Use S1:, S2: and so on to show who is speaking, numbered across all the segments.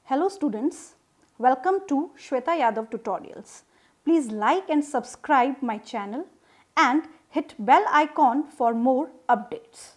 S1: Hello students, welcome to Shweta Yadav Tutorials. Please like and subscribe my channel and hit bell icon for more updates.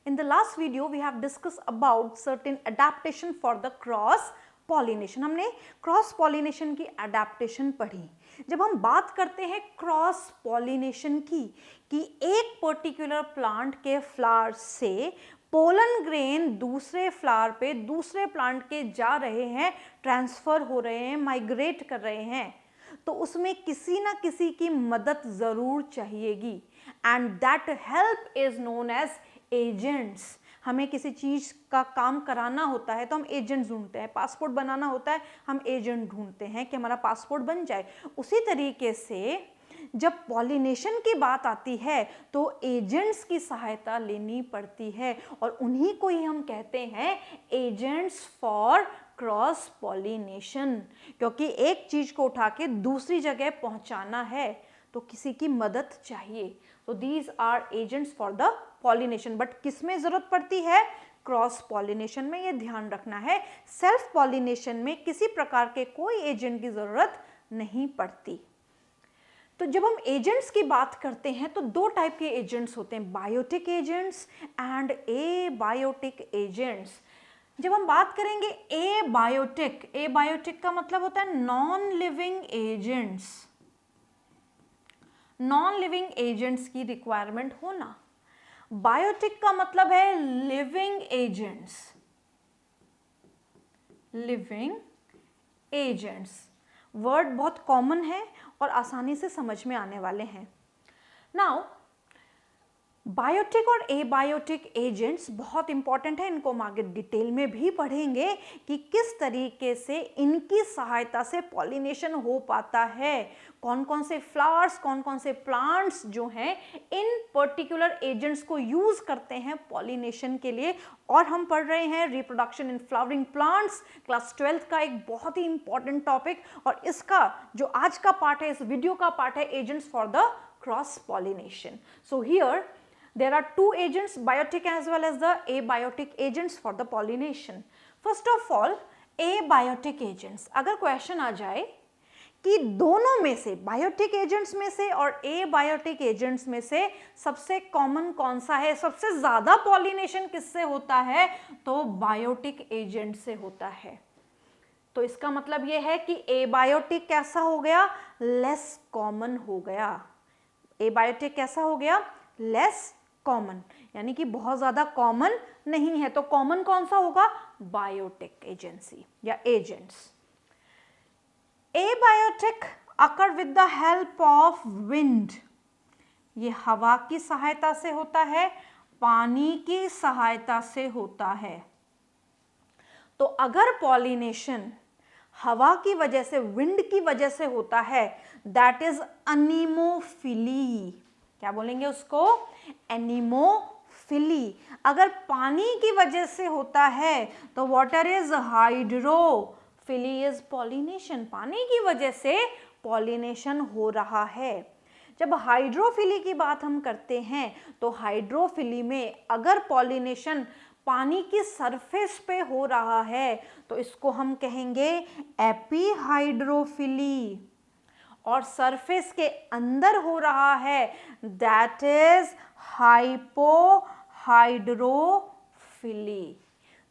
S1: In the last video we have discussed about certain adaptation for the cross pollination. हमने cross pollination की adaptation पढ़ी. जब हम बात करते हैं cross pollination की कि एक पर्टिकुलर प्लांट के फ्लावर से पोलन ग्रेन दूसरे फ्लावर पे दूसरे प्लांट के जा रहे हैं, ट्रांसफर हो रहे हैं, माइग्रेट कर रहे हैं, तो उसमें किसी ना किसी की मदद जरूर चाहिएगी and that help is known as agents. हमें किसी चीज का काम कराना होता है तो हम एजेंट ढूंढते हैं. पासपोर्ट बनाना होता है, हम एजेंट ढूंढते हैं कि हमारा पासपोर्ट बन जाए. उसी तरीके से जब पॉलिनेशन की बात आती है तो एजेंट्स की सहायता लेनी पड़ती है और उन्हीं को ही हम कहते हैं एजेंट्स फॉर क्रॉस पॉलिनेशन. क्योंकि एक चीज को उठा के दूसरी जगह पहुंचाना है तो किसी की मदद चाहिए. तो these are agents for the pollination. But किस में जरूरत पड़ती है? क्रॉस पॉलिनेशन में. ये ध्यान रखना है. सेल्फ पॉलिनेशन में किसी प्रकार के कोई एजेंट की जरूरत नहीं पड़ती. तो जब हम एजेंट्स की बात करते हैं तो दो टाइप के एजेंट्स होते हैं, biotic agents and abiotic agents. जब हम बात करेंगे एबायोटिक का मतलब होता है non living agents. Non living agents की रिक्वायरमेंट होना. बायोटिक का मतलब है living agents. Living agents word बहुत कॉमन है और आसानी से समझ में आने वाले हैं. नाउ बायोटिक और एबायोटिक एजेंट्स बहुत इंपॉर्टेंट है. इनको हम आगे डिटेल में भी पढ़ेंगे कि किस तरीके से इनकी सहायता से पॉलिनेशन हो पाता है. कौन कौन से फ्लावर्स, कौन कौन से प्लांट्स जो हैं इन पर्टिकुलर एजेंट्स को यूज करते हैं पॉलिनेशन के लिए. और हम पढ़ रहे हैं reproduction in flowering plants, class 12 का एक बहुत ही इंपॉर्टेंट टॉपिक. और इसका जो आज का पार्ट है, इस वीडियो का पार्ट है agents for the cross pollination. So here there are two agents, biotic as well as the abiotic agents for the pollination. First of all, abiotic agents. अगर क्वेश्चन आ जाए कि दोनों में से, बायोटिक एजेंट्स में से और एबायोटिक एजेंट्स में से सबसे कॉमन कौन सा है, सबसे ज्यादा पॉलिनेशन किससे होता है, तो बायोटिक एजेंट से होता है. तो इसका मतलब यह है कि एबायोटिक कैसा हो गया, लेस कॉमन हो गया. एबायोटिक कैसा हो गया, लेस कॉमन, यानी कि बहुत ज्यादा कॉमन नहीं है. तो कॉमन कौन सा होगा, बायोटिक एजेंसी या agents. Abiotic occur with the help of wind. ये हवा की सहायता से होता है, पानी की सहायता से होता है. तो अगर पॉलिनेशन हवा की वजह से, विंड की वजह से होता है, दैट इज अनीमोफिली. क्या बोलेंगे उसको, एनीमोफिली. अगर पानी की वजह से होता है तो water is hydrophily is pollination. पानी की वजह से पॉलिनेशन हो रहा है. जब हाइड्रोफिली की बात हम करते हैं तो हाइड्रोफिली में अगर पॉलिनेशन पानी की सरफेस पे हो रहा है तो इसको हम कहेंगे एपीहाइड्रोफिली. और सरफेस के अंदर हो रहा है दैट इज हाइपोहाइड्रोफिली.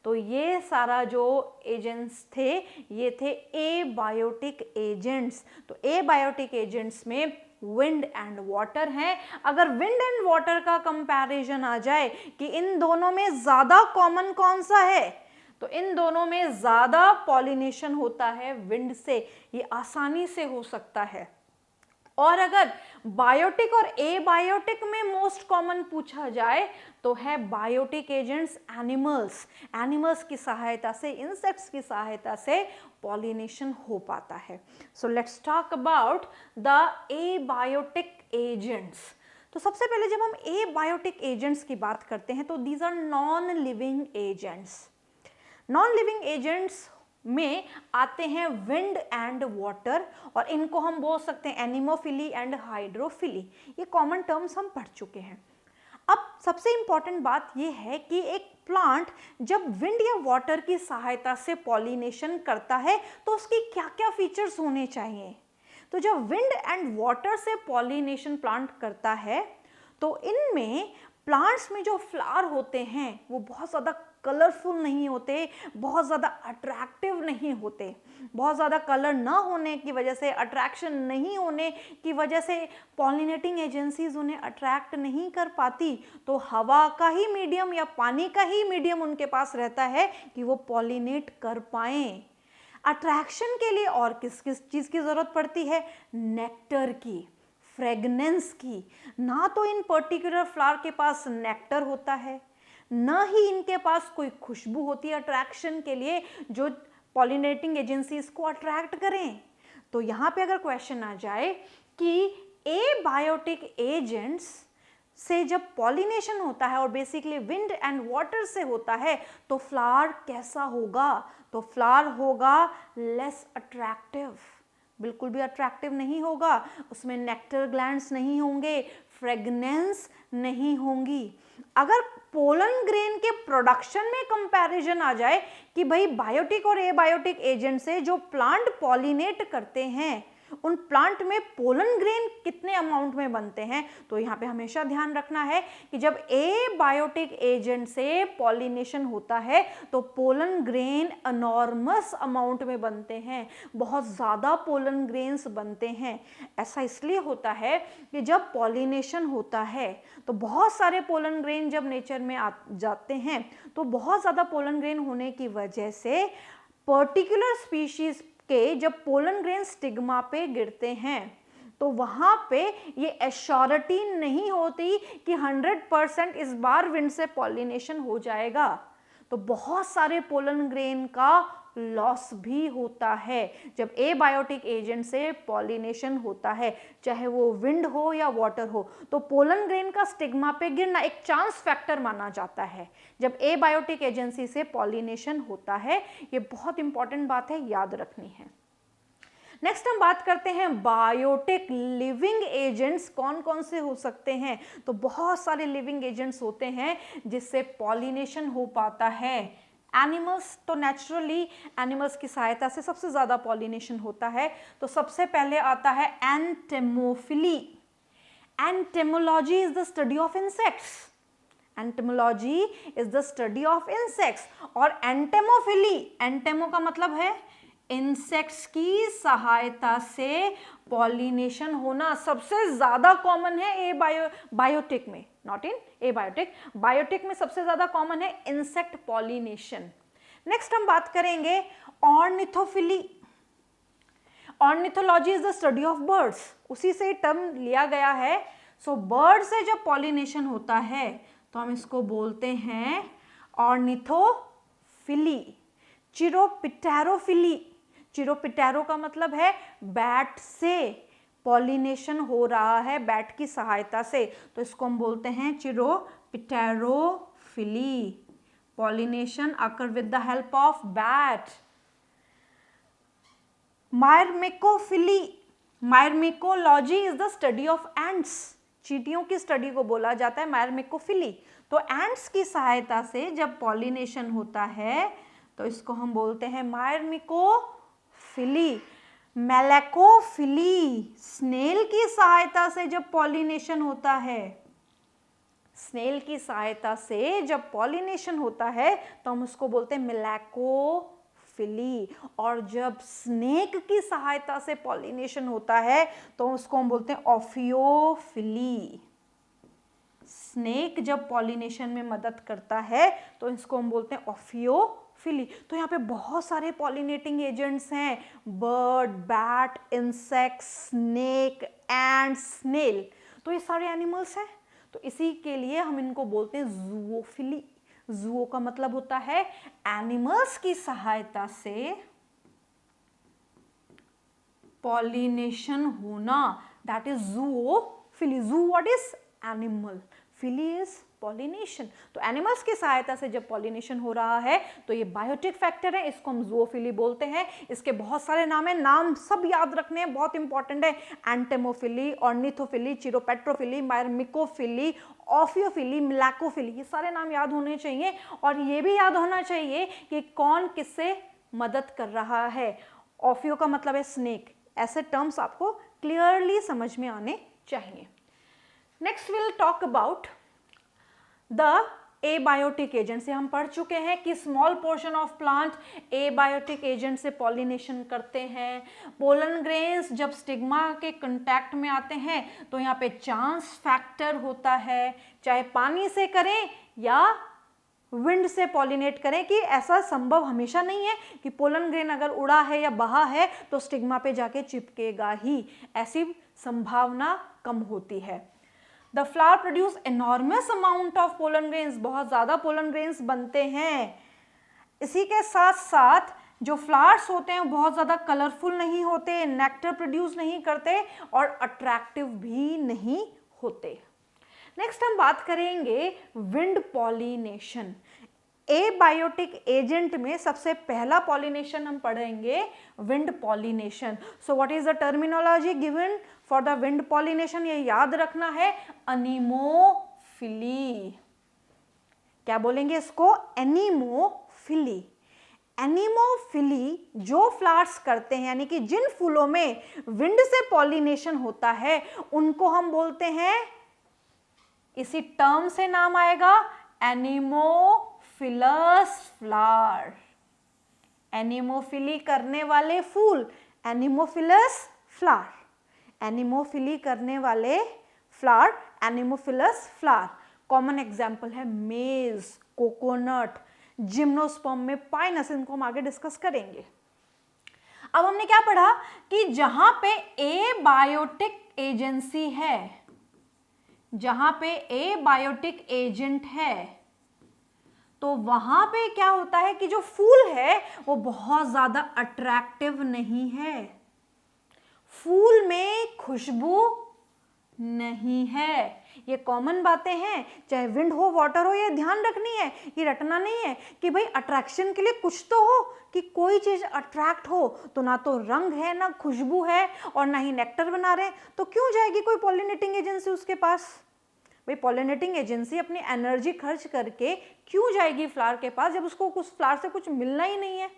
S1: तो ये सारा जो एजेंट्स थे ये थे एबायोटिक एजेंट्स. तो एबायोटिक एजेंट्स में विंड एंड वाटर हैं. अगर विंड एंड वाटर का कंपैरिजन आ जाए कि इन दोनों में ज्यादा कॉमन कौन सा है, तो इन दोनों में ज्यादा पॉलिनेशन होता है विंड से. ये आसानी से हो सकता है. और अगर बायोटिक और एबायोटिक में मोस्ट कॉमन पूछा जाए तो है बायोटिक एजेंट्स एनिमल्स. एनिमल्स की सहायता से, इंसेक्ट्स की सहायता से पॉलिनेशन हो पाता है. So let's talk about the abiotic agents. तो सबसे पहले जब हम एबायोटिक एजेंट्स की बात करते हैं तो these are non living agents. Non living agents में आते हैं विंड एंड वाटर और इनको हम बोल सकते हैं एनिमोफिली एंड हाइड्रोफिली. ये कॉमन टर्म्स हम पढ़ चुके हैं. अब सबसे इंपॉर्टेंट बात यह है कि एक प्लांट जब विंड या वाटर की सहायता से पॉलिनेशन करता है तो उसकी क्या क्या फीचर्स होने चाहिए। तो जब विंड एंड वाटर से पॉलिनेशन प्लांट करता है तो इनमें प्लांट्स में जो फ्लावर होते हैं वो बहुत ज़्यादा कलरफुल नहीं होते, बहुत ज़्यादा अट्रैक्टिव नहीं होते। बहुत ज़्यादा कलर ना होने की वजह से, अट्रैक्शन नहीं होने की वजह से पॉलिनेटिंग एजेंसीज उन्हें अट्रैक्ट नहीं कर पाती, तो हवा का ही मीडियम या पानी का ही मीडियम उनके पास रहता है कि वो पॉलिनेट कर पाएँ। अट्रैक्शन के लिए और किस किस चीज़ की ज़रूरत पड़ती है? नेक्टर की, फ्रेगनेंस की। ना तो इन पर्टिकुलर फ्लावर के पास नेक्टर होता है, ना ही इनके पास कोई खुशबू होती है अट्रैक्शन के लिए जो पॉलिनेटिंग एजेंसीज को अट्रैक्ट करें। तो यहाँ पे अगर क्वेश्चन आ जाए कि एबायोटिक एजेंट्स से जब पॉलिनेशन होता है और बेसिकली विंड एंड वाटर से होता है तो फ्लावर कैसा होगा? तो फ्लावर होगा लेस अट्रैक्टिव, बिल्कुल भी अट्रैक्टिव नहीं होगा, उसमें नेक्टर ग्लैंड्स नहीं होंगे, फ्रेगनेंस नहीं होंगी। अगर पोलन ग्रेन के प्रोडक्शन में कंपैरिजन आ जाए कि भाई बायोटिक और एबायोटिक एजेंट से जो प्लांट पॉलिनेट करते हैं उन प्लांट में पोलन ग्रेन कितने अमाउंट में बनते हैं, तो यहाँ पे हमेशा ध्यान रखना है कि जब एबायोटिक एजेंट से पॉलिनेशन होता है तो पोलन ग्रेन अनॉर्मस अमाउंट में बनते हैं, बहुत ज़्यादा पोलन ग्रेन्स बनते हैं। ऐसा इसलिए होता है कि जब पॉलिनेशन होता है तो बहुत सारे पोलन ग्रेन जब नेचर में आ जाते हैं तो बहुत ज़्यादा पोलन ग्रेन होने की वजह से पर्टिकुलर स्पीशीज के जब पोलन ग्रेन स्टिग्मा पे गिरते हैं तो वहां पे ये एश्योरिटी नहीं होती कि 100% इस बार विंड से पॉलिनेशन हो जाएगा, तो बहुत सारे पोलन ग्रेन का लॉस भी होता है जब एबायोटिक एजेंट से पॉलिनेशन होता है, चाहे वो विंड हो या वाटर हो। तो पोलन ग्रेन का स्टिग्मा पे गिरना एक चांस फैक्टर माना जाता है जब एबायोटिक एजेंसी से पॉलिनेशन होता है। ये बहुत इंपॉर्टेंट बात है, याद रखनी है। नेक्स्ट हम बात करते हैं बायोटिक लिविंग एजेंट्स कौन कौन से हो सकते हैं। तो बहुत सारे लिविंग एजेंट्स होते हैं जिससे पॉलिनेशन हो पाता है। एनिमल्स, तो नेचुरली एनिमल्स की सहायता से सबसे ज़्यादा पॉलिनेशन होता है। तो सबसे पहले आता है entomophily. Entomology is the study of insects. Entomology is the study of insects. और एंटेमोफिली, एंटेमो का मतलब है इंसेक्ट्स की सहायता से पॉलिनेशन होना सबसे ज्यादा कॉमन है बायोटिक में, नॉट इन एबायोटिक। बायोटिक में सबसे ज्यादा कॉमन है इंसेक्ट पॉलिनेशन। नेक्स्ट हम बात करेंगे ornithophily. Ornithology is the study of birds, उसी से टर्म लिया गया है। सो बर्ड से जब पॉलिनेशन होता है तो हम इसको बोलते हैं ऑर्निथोफिली। चिरोपिटेरोफिली, चिरोपिटेरो का मतलब है बैट से पॉलिनेशन हो रहा है, बैट की सहायता से, तो इसको हम बोलते हैं chiropterophily. Pollination occur with the help of bat. Myrmecophily. Myrmecology is the study of ants. चींटियों की स्टडी को बोला जाता है मायरमेकोफिली। तो एंट्स की सहायता से जब पॉलिनेशन होता है तो इसको हम बोलते हैं मायरमेकोफिली। मेलैकोफिली, स्नेल की सहायता से जब पॉलिनेशन होता है, स्नेल की सहायता से जब पॉलिनेशन होता है तो हम उसको बोलते हैं मेलैकोफिली। और जब स्नेक की सहायता से पॉलिनेशन होता है तो उसको हम बोलते हैं ऑफियोफिली। स्नेक जब पॉलिनेशन में मदद करता है तो इसको हम बोलते हैं ऑफियोफिली। तो यहाँ पे बहुत सारे पॉलिनेटिंग एजेंट्स हैं, bird, bat, insect, snake, and snail. तो ये सारे एनिमल्स हैं, तो इसी के लिए हम इनको बोलते हैं जूओफिली। जूओ का मतलब होता है एनिमल्स की सहायता से पॉलिनेशन होना, that is zoophily. Zoo what is animal, phily is pollination. तो एनिमल्स की सहायता से जब पॉलिनेशन हो रहा है तो ये बायोटिक फैक्टर है, इसको हम जूओफिली बोलते हैं। इसके बहुत सारे नाम हैं, नाम सब याद रखने हैं, बहुत इंपॉर्टेंट है। एंटेमोफिली, ऑर्निथोफिली, चिरोपेट्रोफिली, मायरमिकोफिली, ऑफियोफिली, मिलैकोफिली, ये सारे नाम याद होने चाहिए। और ये भी याद होना चाहिए कि कौन किससे मदद कर रहा है। ऑफियो का मतलब है स्नेक। ऐसे टर्म्स आपको क्लियरली समझ में आने चाहिए। Next will talk about the abiotic agent. से हम पढ़ चुके हैं कि small portion of plant abiotic agent से पॉलिनेशन करते हैं। पोलन ग्रेन्स जब स्टिग्मा के कांटेक्ट में आते हैं तो यहाँ पे चांस फैक्टर होता है, चाहे पानी से करें या विंड से पॉलिनेट करें, कि ऐसा संभव हमेशा नहीं है कि पोलन ग्रेन अगर उड़ा है या बहा है तो स्टिग्मा पे जाके चिपकेगा ही, ऐसी संभावना कम होती है। The flower produce enormous amount of pollen grains, बहुत ज़्यादा पोलन ग्रेन्स बनते हैं। इसी के साथ साथ जो फ्लावर्स होते हैं वो बहुत ज़्यादा कलरफुल नहीं होते, नेक्टर प्रोड्यूस नहीं करते और अट्रैक्टिव भी नहीं होते। नेक्स्ट हम बात करेंगे विंड पॉलिनेशन। एबायोटिक एजेंट में सबसे पहला पॉलिनेशन हम पढ़ेंगे wind pollination. So what is the terminology given for the wind pollination, ये याद रखना है, अनीमोफिली। क्या बोलेंगे इसको? एनीमोफिली। एनीमोफिली जो फ्लावर्स करते हैं, यानी कि जिन फूलों में विंड से पॉलिनेशन होता है, उनको हम बोलते हैं, इसी टर्म से नाम आएगा, एनीमोफिलस फ्लावर। एनीमोफिली करने वाले फूल, एनीमोफिलस फ्लावर। एनीमोफिली करने वाले फ्लावर, एनीमोफिलस फ्लावर। कॉमन एग्जाम्पल है मेज, कोकोनट, जिम्नोस्पर्म में पाइनस, इनको हम आगे डिस्कस करेंगे। अब हमने क्या पढ़ा कि जहां पे एबायोटिक एजेंसी है, जहां पे एबायोटिक एजेंट है, तो वहां पे क्या होता है कि जो फूल है वो बहुत ज्यादा अट्रैक्टिव नहीं है, फूल में खुशबू नहीं है। ये कॉमन बातें हैं, चाहे विंड हो वाटर हो, ये ध्यान रखनी है, ये रटना नहीं है कि भाई अट्रैक्शन के लिए कुछ तो हो, कि कोई चीज अट्रैक्ट हो, तो ना तो रंग है, ना खुशबू है, और ना ही नेक्टर बना रहे, तो क्यों जाएगी कोई पॉलिनेटिंग एजेंसी उसके पास? भाई पॉलिनेटिंग एजेंसी अपनी एनर्जी खर्च करके क्यों जाएगी फ्लावर के पास जब उसको कुछ फ्लावर से कुछ मिलना ही नहीं है?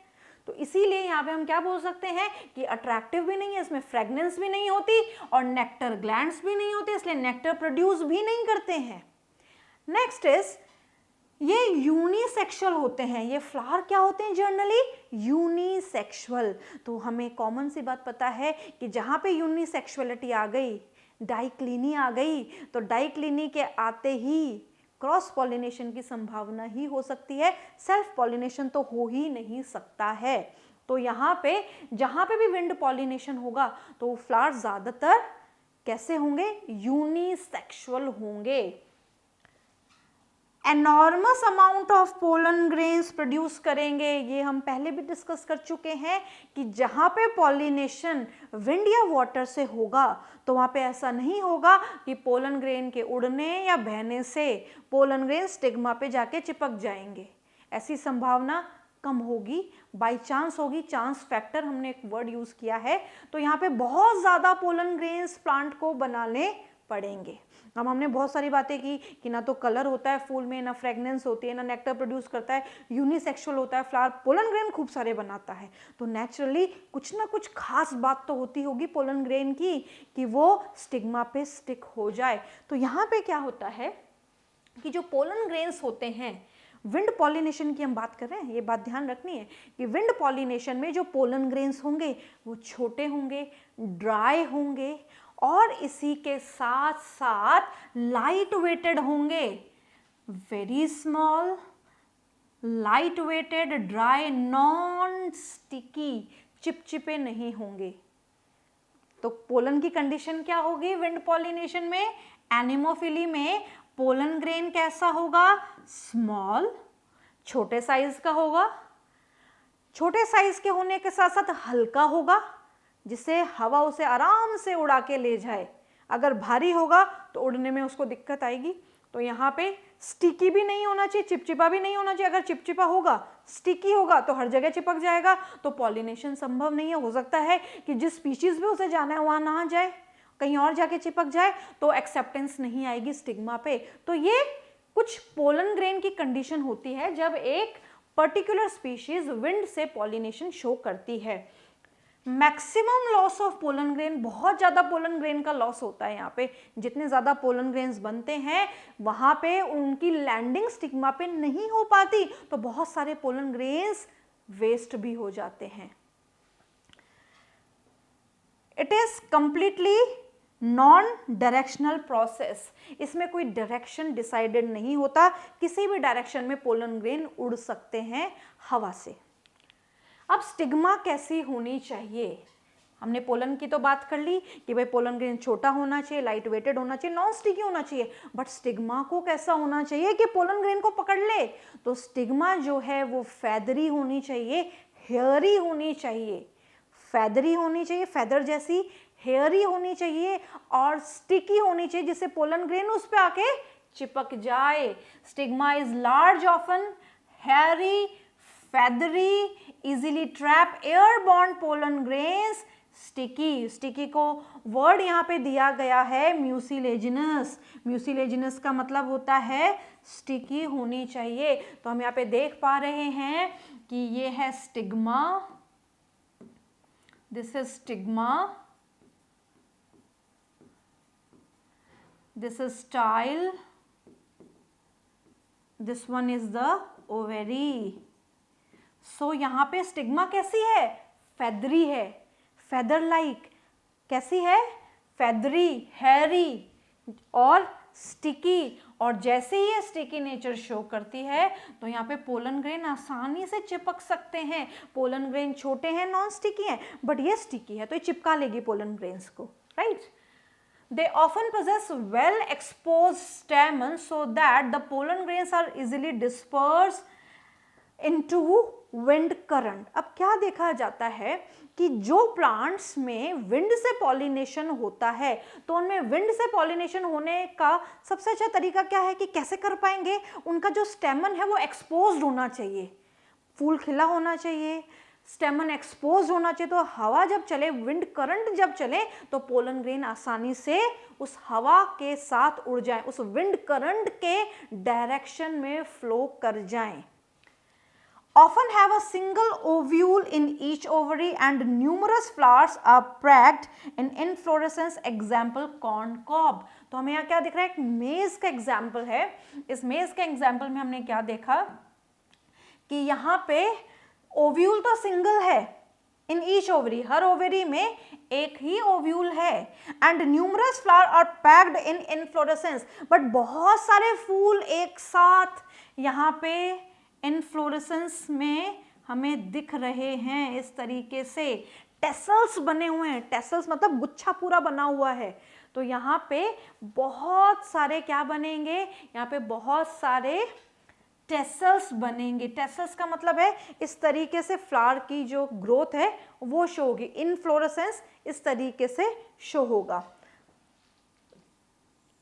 S1: तो इसीलिए यहाँ पे हम क्या बोल सकते हैं कि अट्रैक्टिव भी नहीं है, इसमें फ्रेगनेंस भी नहीं होती और नेक्टर ग्लैंड्स भी नहीं होते, इसलिए नेक्टर प्रोड्यूस भी नहीं करते हैं। नेक्स्ट इज, ये यूनिसेक्सुअल होते हैं। ये फ्लावर क्या होते हैं? Generally unisexual. तो हमें कॉमन सी बात पता है कि जहाँ पे यूनिसेक्सुअलिटी आ गई, डाइक्लिनी आ गई, तो डाइक्लिनी के आते ही क्रॉस पॉलिनेशन की संभावना ही हो सकती है, सेल्फ पॉलिनेशन तो हो ही नहीं सकता है। तो यहाँ पे जहाँ पे भी विंड पॉलिनेशन होगा तो फ्लावर्स ज़्यादातर कैसे होंगे? यूनिसेक्सुअल होंगे। Enormous amount of pollen grains produce करेंगे, ये हम पहले भी डिस्कस कर चुके हैं कि जहाँ पे पॉलिनेशन विंड या वाटर से होगा तो वहाँ पे ऐसा नहीं होगा कि पोलन ग्रेन के उड़ने या बहने से पोलन ग्रेन स्टिग्मा पे जाके चिपक जाएंगे, ऐसी संभावना कम होगी, बाई चांस होगी। चांस फैक्टर हमने एक वर्ड यूज़ किया है। तो यहाँ पे बहुत ज़्यादा पोलन ग्रेन्स प्लांट को बनाने पड़ेंगे। अब हमने बहुत सारी बातें की कि ना तो कलर होता है फूल में, ना फ्रेगनेंस होती है, ना नेक्टर प्रोड्यूस करता है, यूनिसेक्सुअल होता है फ्लावर, पोलन ग्रेन खूब सारे बनाता है। तो नेचुरली कुछ ना कुछ खास बात तो होती होगी पोलन ग्रेन की कि वो स्टिग्मा पे स्टिक हो जाए। तो यहाँ पे क्या होता है कि जो पोलन ग्रेन्स होते हैं, विंड पॉलिनेशन की हम बात कर रहे हैं, ये बात ध्यान रखनी है कि विंड पॉलिनेशन में जो पोलन ग्रेन्स होंगे वो छोटे होंगे, ड्राई होंगे और इसी के साथ साथ लाइट वेटेड होंगे। Very small, light weighted, dry, non sticky, चिपचिपे नहीं होंगे। तो पोलन की कंडीशन क्या होगी विंड पॉलिनेशन में? एनिमोफिली में पोलन ग्रेन कैसा होगा? स्मॉल, छोटे साइज का होगा। छोटे साइज के होने के साथ साथ हल्का होगा, जिससे हवा उसे आराम से उड़ा के ले जाए। अगर भारी होगा तो उड़ने में उसको दिक्कत आएगी। तो यहाँ पे स्टिकी भी नहीं होना चाहिए, चिपचिपा भी नहीं होना चाहिए। अगर चिपचिपा होगा, स्टिकी होगा तो हर जगह चिपक जाएगा, तो पॉलिनेशन संभव नहीं है। हो सकता है कि जिस स्पीशीज में उसे जाना है वहां ना जाए, कहीं और जाके चिपक जाए, तो एक्सेप्टेंस नहीं आएगी स्टिग्मा पे। तो ये कुछ पोलन ग्रेन की कंडीशन होती है जब एक पर्टिकुलर स्पीशीज विंड से पॉलिनेशन शो करती है। Maximum loss of pollen grain, बहुत ज़्यादा पोलन ग्रेन का लॉस होता है यहाँ पे। जितने ज़्यादा पोलन ग्रेन्स बनते हैं वहाँ पे उनकी लैंडिंग स्टिग्मा पे नहीं हो पाती, तो बहुत सारे पोलन ग्रेन्स वेस्ट भी हो जाते हैं। It is completely non directional process, इसमें कोई डायरेक्शन डिसाइडेड नहीं होता, किसी भी डायरेक्शन में पोलन ग्रेन उड़ सकते हैं हवा से। अब स्टिग्मा कैसी होनी चाहिए? हमने पोलन की तो बात कर ली कि भाई पोलन ग्रेन छोटा होना चाहिए, लाइट वेटेड होना चाहिए, नॉन स्टिकी होना चाहिए, बट स्टिग्मा को कैसा होना चाहिए कि पोलन ग्रेन को पकड़ ले? तो स्टिग्मा जो है वो फेदरी होनी चाहिए, हेयरी होनी चाहिए, फेदरी होनी चाहिए, फेदर जैसी, हेयरी होनी चाहिए और स्टिकी होनी चाहिए, जिससे पोलन ग्रेन उस पे आके चिपक जाए। Stigma is large, often hairy, feathery, easily trap airborne pollen grains, sticky। Sticky को वर्ड यहाँ पे दिया गया है म्यूसिलेजिनस। म्यूसिलेजिनस का मतलब होता है स्टिकी होनी चाहिए। तो हम यहाँ पे देख पा रहे हैं कि ये है stigma, this is stigma, this is style, this one is the ovary. So यहाँ पे स्टिग्मा कैसी है? फेदरी है, फेदर लाइक। कैसी है? फेदरी, हेयरी और स्टिकी। और जैसे ही ये स्टिकी नेचर शो करती है तो यहाँ पे पोलन ग्रेन आसानी से चिपक सकते हैं। पोलन ग्रेन छोटे हैं, नॉन स्टिकी हैं, बट ये स्टिकी है तो ये चिपका लेगी पोलन ग्रेन्स को, right? They often possess well exposed stamens so that the pollen grains are easily dispersed into wind current। अब क्या देखा जाता है कि जो प्लांट्स में विंड से पॉलिनेशन होता है तो उनमें विंड से पॉलिनेशन होने का सबसे अच्छा तरीका क्या है कि कैसे कर पाएंगे? उनका जो स्टेमन है वो एक्सपोज्ड होना चाहिए, फूल खिला होना चाहिए, स्टेमन एक्सपोज होना चाहिए। तो हवा जब चले, विंड करंट जब चले तो पोलन ग्रेन आसानी से उस हवा के साथ उड़ जाए, उस विंड करंट के डायरेक्शन में फ्लो कर जाएं। Often have a single ovule in each ovary and numerous flowers are packed in inflorescence, example corn cob। तो हमें यहाँ क्या दिख रहा है? एक मेज का एग्जाम्पल है। इस मेज के एग्जाम्पल में हमने क्या देखा कि यहाँ पे ओव्यूल तो सिंगल है, इन ईच ओवरी, हर ओवरी में एक ही ओव्यूल है, and numerous flower are packed in inflorescence, but बहुत सारे फूल एक साथ यहाँ पे इनफ्लोरेसेंस में हमें दिख रहे हैं। इस तरीके से टेसल्स बने हुए हैं, टेसल्स मतलब गुच्छा पूरा बना हुआ है। तो यहाँ पे बहुत सारे क्या बनेंगे? यहाँ पे बहुत सारे टेसल्स बनेंगे। टेसल्स का मतलब है इस तरीके से फ्लावर की जो ग्रोथ है वो शो होगी, इनफ्लोरेसेंस इस तरीके से शो होगा।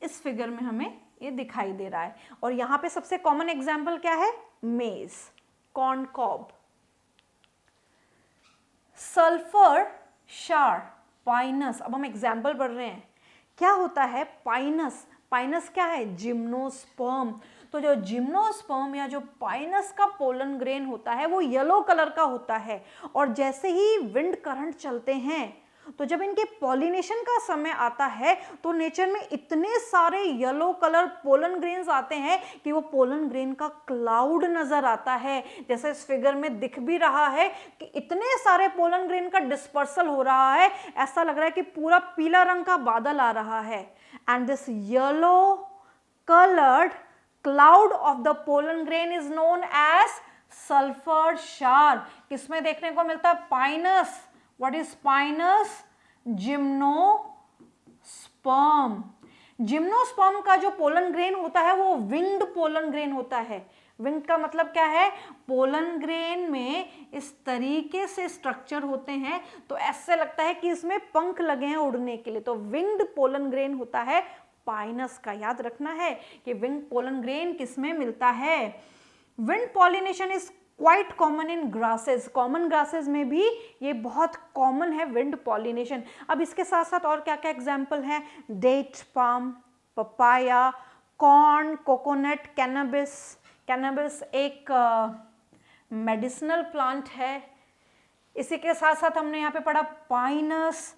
S1: इस फिगर में हमें ये दिखाई दे रहा है। और यहाँ पे सबसे कॉमन एग्जाम्पल क्या है? मेज, कॉर्न कॉब, सल्फर शार, पाइनस। अब हम एग्जाम्पल पढ़ रहे हैं। क्या होता है पाइनस? पाइनस क्या है? जिम्नोस्पर्म। तो जो जिम्नोस्पर्म या जो पाइनस का पोलन ग्रेन होता है वो येलो कलर का होता है, और जैसे ही विंड करंट चलते हैं तो जब इनके पॉलिनेशन का समय आता है तो नेचर में इतने सारे येलो कलर पोलन ग्रेन्स आते हैं कि वो पोलन ग्रेन का क्लाउड नजर आता है। जैसे इस फिगर में दिख भी रहा है कि इतने सारे पोलन ग्रेन का डिस्पर्सल हो रहा है, ऐसा लग रहा है कि पूरा पीला रंग का बादल आ रहा है। And this yellow coloured cloud of the pollen grain is known as sulfur shower। किसमें देखने को मिलता है? Pinus. What is Pinus? Gymnosperm. Gymnosperm का जो पोलन ग्रेन होता है वो विंग्ड पोलन ग्रेन होता है। विंग्ड का मतलब क्या है? पोलन ग्रेन में इस तरीके से स्ट्रक्चर होते हैं तो ऐसे लगता है कि इसमें पंख लगे हैं उड़ने के लिए, तो विंग्ड पोलन ग्रेन होता है पाइनस का। याद रखना है कि विंड पोलन ग्रेन किसमें मिलता है? Wind pollination is quite common in grasses, common grasses में भी ये बहुत कॉमन है विंड पॉलिनेशन। अब इसके साथ साथ और क्या क्या एग्जाम्पल है? Date palm, papaya, corn, coconut, cannabis. Cannabis एक मेडिसिनल प्लांट है। इसी के साथ साथ हमने यहाँ पे पढ़ा पाइनस,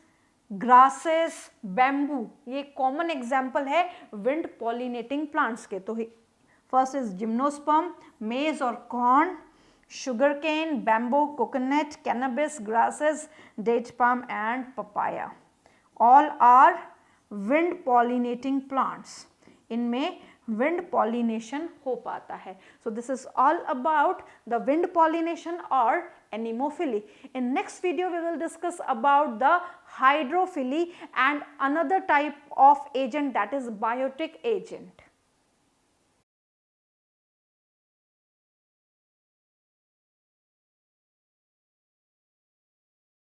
S1: ग्रासेस, बैम्बू, ये कॉमन एग्जाम्पल है विंड पॉलिनेटिंग प्लांट्स के। तो फर्स्ट इज जिम्नोस्पर्म, मेज और corn, sugarcane, bamboo, coconut, cannabis, grasses, date palm and papaya. All are wind pollinating plants. इनमें wind pollination हो पाता है. So this is all about the wind pollination or anemophily. In next video we will discuss about the hydrophily and another type of agent, that is biotic agent.